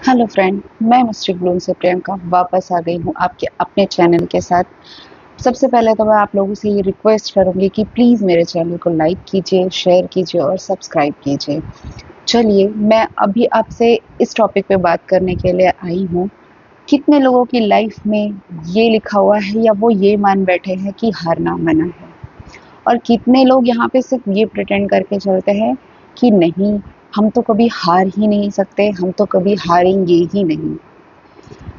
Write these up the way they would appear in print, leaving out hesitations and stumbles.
Hello friend, मैं mister Bloom से प्रियंका वापस आ गई हूँ आपके अपने चैनल के साथ। सबसे पहले तो मैं आप लोगों से ये रिक्वेस्ट करूँगी कि प्लीज़ मेरे चैनल को लाइक कीजिए, शेयर कीजिए और सब्सक्राइब कीजिए। चलिए, मैं अभी आपसे इस टॉपिक पे बात करने के लिए आई हूँ। कितने लोगों की लाइफ में ये लिखा हुआ है या वो ये मान बैठे हैं कि हारना मना है, और कितने लोग यहाँ पे सिर्फ ये प्रिटेंड करके चलते हैं कि नहीं, हम तो कभी हार ही नहीं सकते, हम तो कभी हारेंगे ही नहीं।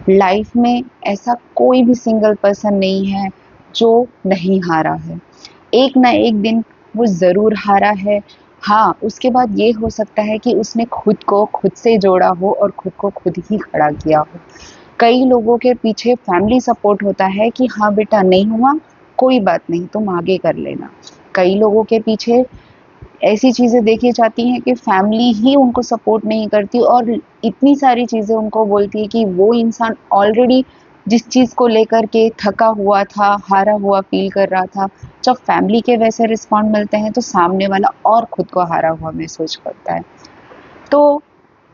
लाइफ में ऐसा कोई भी सिंगल पर्सन नहीं है जो नहीं हारा है। एक ना एक दिन वो ज़रूर हारा है। हाँ, उसके बाद ये हो सकता है कि उसने खुद को खुद से जोड़ा हो और खुद को खुद ही खड़ा किया हो। कई लोगों के पीछे फैमिली सपोर्ट होता है कि हाँ बेटा, नहीं हुआ कोई बात नहीं, तुम आगे कर लेना। कई लोगों के पीछे ऐसी चीज़ें देखी जाती हैं कि फैमिली ही उनको सपोर्ट नहीं करती और इतनी सारी चीज़ें उनको बोलती है कि वो इंसान ऑलरेडी जिस चीज़ को लेकर के थका हुआ था, हारा हुआ फ़ील कर रहा था, जब फैमिली के वैसे रिस्पॉन्ड मिलते हैं तो सामने वाला और खुद को हारा हुआ महसूस करता है। तो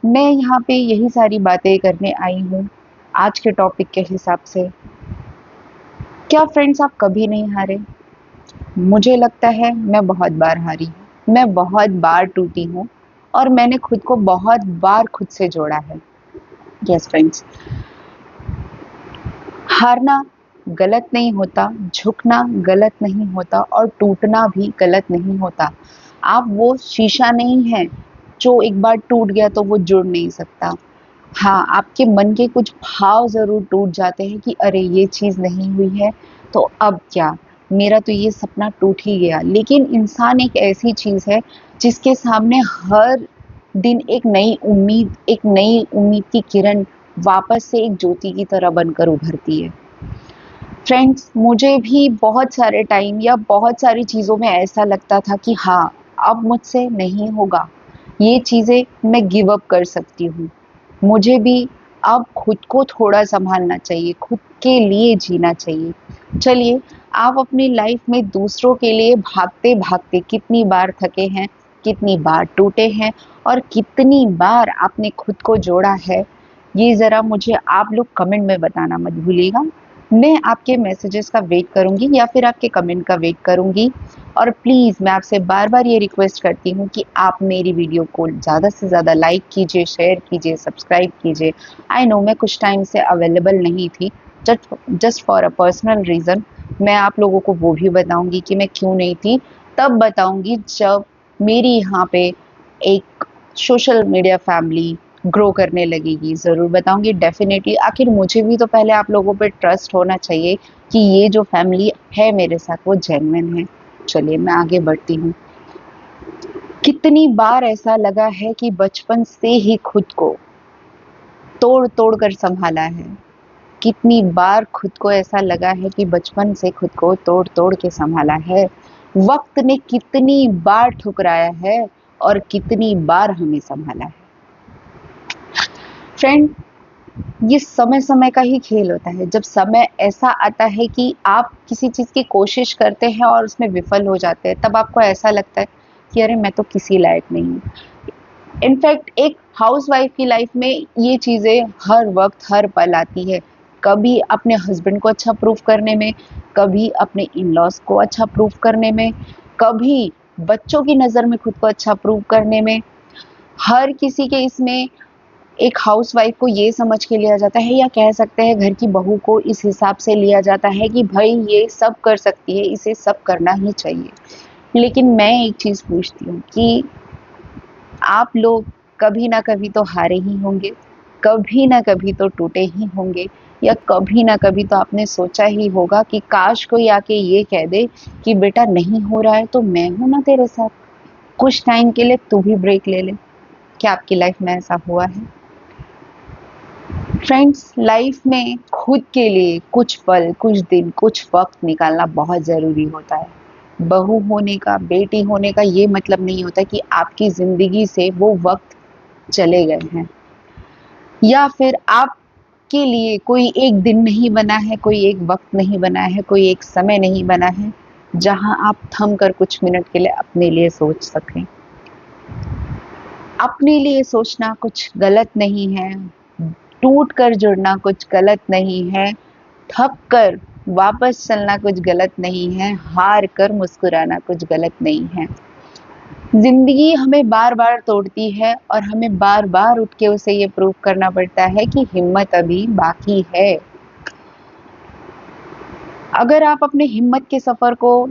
मैं यहाँ पे यही सारी बातें करने आई हूँ आज के टॉपिक के हिसाब से। क्या फ्रेंड्स, आप कभी नहीं हारे? मुझे लगता है मैं बहुत बार हारी हूँ, मैं बहुत बार टूटी हूँ और मैंने खुद को बहुत बार खुद से जोड़ा है। यस फ्रेंड्स, हारना गलत नहीं होता, झुकना गलत नहीं होता और टूटना भी गलत नहीं होता। आप वो शीशा नहीं है जो एक बार टूट गया तो वो जुड़ नहीं सकता। हाँ, आपके मन के कुछ भाव ज़रूर टूट जाते हैं कि अरे ये चीज़ नहीं हुई है, तो अब क्या? मेरा तो ये सपना टूट ही गया। लेकिन इंसान एक ऐसी चीज़ है जिसके सामने हर दिन एक नई उम्मीद की किरण वापस से एक ज्योति की तरह बनकर उभरती है। फ्रेंड्स, मुझे भी बहुत सारे टाइम या बहुत सारी चीज़ों में ऐसा लगता था कि हाँ, अब मुझसे नहीं होगा। ये चीज़ें मैं गिव अप कर सकती हूँ। मुझे भी अब खुद को थोड़ा सँभालना चाहिए, खुद के लिए जीना चाहिए। चलिए, आप अपनी लाइफ़ में दूसरों के लिए भागते-भागते कितनी बार थके हैं, कितनी बार टूटे हैं और कितनी बार आपने खुद को जोड़ा है, ये ज़रा मुझे आप लोग कमेंट में बताना मत भूलिएगा। मैं आपके मैसेजेस का वेट करूँगी या फिर आपके कमेंट का वेट करूँगी। और प्लीज़ मैं आपसे बार-बार ये रिक्वेस्ट करती हूँ कि आप मेरी वीडियो को ज़्यादा से ज़्यादा लाइक कीजिए, शेयर कीजिए, सब्सक्राइब कीजिए। आई नो मैं कुछ टाइम से अवेलेबल नहीं थी, just for a personal reason. मैं आप लोगों को वो भी बताऊँगी कि मैं क्यों नहीं थी, तब बताऊँगी जब मेरी यहाँ पे एक सोशल मीडिया फैमिली ग्रो करने लगेगी, ज़रूर बताऊँगी डेफ़िनेटली। आखिर मुझे भी तो पहले आप लोगों पे ट्रस्ट होना चाहिए कि ये जो फैमिली है मेरे साथ वो जेन्युइन है। चलिए, मैं आगे बढ़ती हूँ। कितनी बार ऐसा लगा है कि बचपन से ही खुद को तोड़-तोड़ कर सँभाला है। कितनी बार खुद को ऐसा लगा है कि बचपन से खुद को तोड़-तोड़ के सँभाला है। वक़्त ने कितनी बार ठुकराया है और कितनी बार हमें सँभाला है। फ्रेंड, ये समय-समय का ही खेल होता है। जब समय ऐसा आता है कि आप किसी चीज़ की कोशिश करते हैं और उसमें विफल हो जाते हैं, तब आपको ऐसा लगता है कि अरे मैं तो किसी लायक नहीं हूँ। इनफैक्ट एक हाउसवाइफ की लाइफ में ये चीज़ें हर वक़्त, हर पल आती है। कभी अपने हस्बैंड को अच्छा प्रूव करने में, कभी अपने इन-लॉज़ को अच्छा प्रूव करने में, कभी बच्चों की नज़र में खुद को अच्छा प्रूव करने में। हर किसी के इसमें एक हाउसवाइफ को ये समझ के लिया जाता है, या कह सकते हैं घर की बहू को इस हिसाब से लिया जाता है कि भाई ये सब कर सकती है, इसे सब करना ही चाहिए। लेकिन मैं एक चीज़ पूछती हूँ कि आप लोग कभी ना कभी तो हारे ही होंगे, कभी ना कभी तो टूटे ही होंगे, या कभी ना कभी तो आपने सोचा ही होगा कि काश कोई आके ये कह दे कि बेटा नहीं हो रहा है तो मैं हूँ ना तेरे साथ, कुछ टाइम के लिए तू भी ब्रेक ले ले। क्या आपकी लाइफ में ऐसा हुआ है? फ्रेंड्स, लाइफ में खुद के लिए कुछ पल, कुछ दिन, कुछ वक्त निकालना बहुत ज़रूरी होता है। बहू होने का, बेटी होने का ये मतलब नहीं होता कि आपकी ज़िंदगी से वो वक्त चले गए हैं, या फिर आपके लिए कोई एक दिन नहीं बना है, कोई एक वक्त नहीं बना है, कोई एक समय नहीं बना है जहाँ आप थम कर कुछ मिनट के लिए अपने लिए सोच सकें। अपने लिए सोचना कुछ गलत नहीं है, टूट कर जुड़ना कुछ गलत नहीं है, थक कर वापस चलना कुछ गलत नहीं है, हार कर मुस्कुराना कुछ गलत नहीं है। जिंदगी हमें बार बार तोड़ती है और हमें बार बार उठ के उसे ये प्रूव करना पड़ता है कि हिम्मत अभी बाकी है। अगर आप अपने हिम्मत के सफर को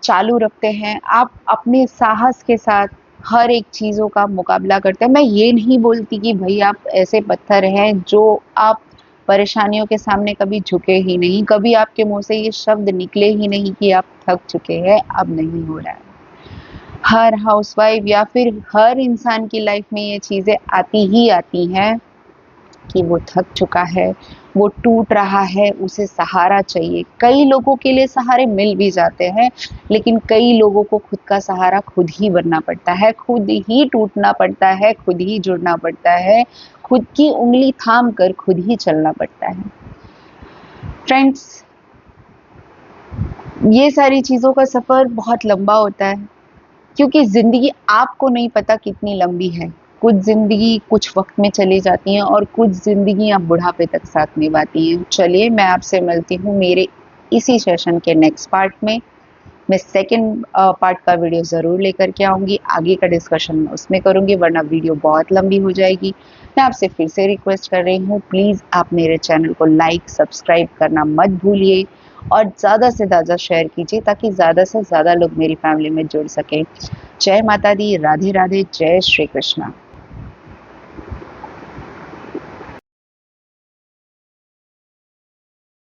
चालू रखते हैं, आप अपने साहस के साथ हर एक चीज़ों का मुकाबला करते हैं। मैं ये नहीं बोलती कि भई आप ऐसे पत्थर हैं जो आप परेशानियों के सामने कभी झुके ही नहीं, कभी आपके मुँह से ये शब्द निकले ही नहीं कि आप थक चुके हैं, अब नहीं हो रहा है। हर हाउसवाइफ या फिर हर इंसान की लाइफ में ये चीज़ें आती ही आती हैं कि वो थक चुका है, वो टूट रहा है, उसे सहारा चाहिए। कई लोगों के लिए सहारे मिल भी जाते हैं, लेकिन कई लोगों को खुद का सहारा खुद ही बनना पड़ता है, खुद ही टूटना पड़ता है, खुद ही जुड़ना पड़ता है, खुद की उँगली थाम कर खुद ही चलना पड़ता है। फ्रेंड्स, ये सारी चीज़ों का सफ़र बहुत लंबा होता है, क्योंकि ज़िंदगी आपको नहीं पता कितनी लंबी है। कुछ ज़िंदगी कुछ वक़्त में चली जाती हैं और कुछ ज़िंदगियाँ बुढ़ापे तक साथ निभाती हैं। चलिए, मैं आपसे मिलती हूँ मेरे इसी सेशन के नेक्स्ट पार्ट में। मैं सेकंड पार्ट का वीडियो ज़रूर लेकर के आऊँगी। आगे का डिस्कशन मैं उसमें करूँगी, वरना वीडियो बहुत लंबी हो जाएगी। मैं आपसे फिर से रिक्वेस्ट कर रही हूँ, प्लीज़ आप मेरे चैनल को लाइक, सब्सक्राइब करना मत भूलिए और ज़्यादा से ज़्यादा शेयर कीजिए ताकि ज़्यादा से ज़्यादा लोग मेरी फैमिली में जुड़ सकें। जय माता दी, राधे राधे, जय श्री कृष्णा।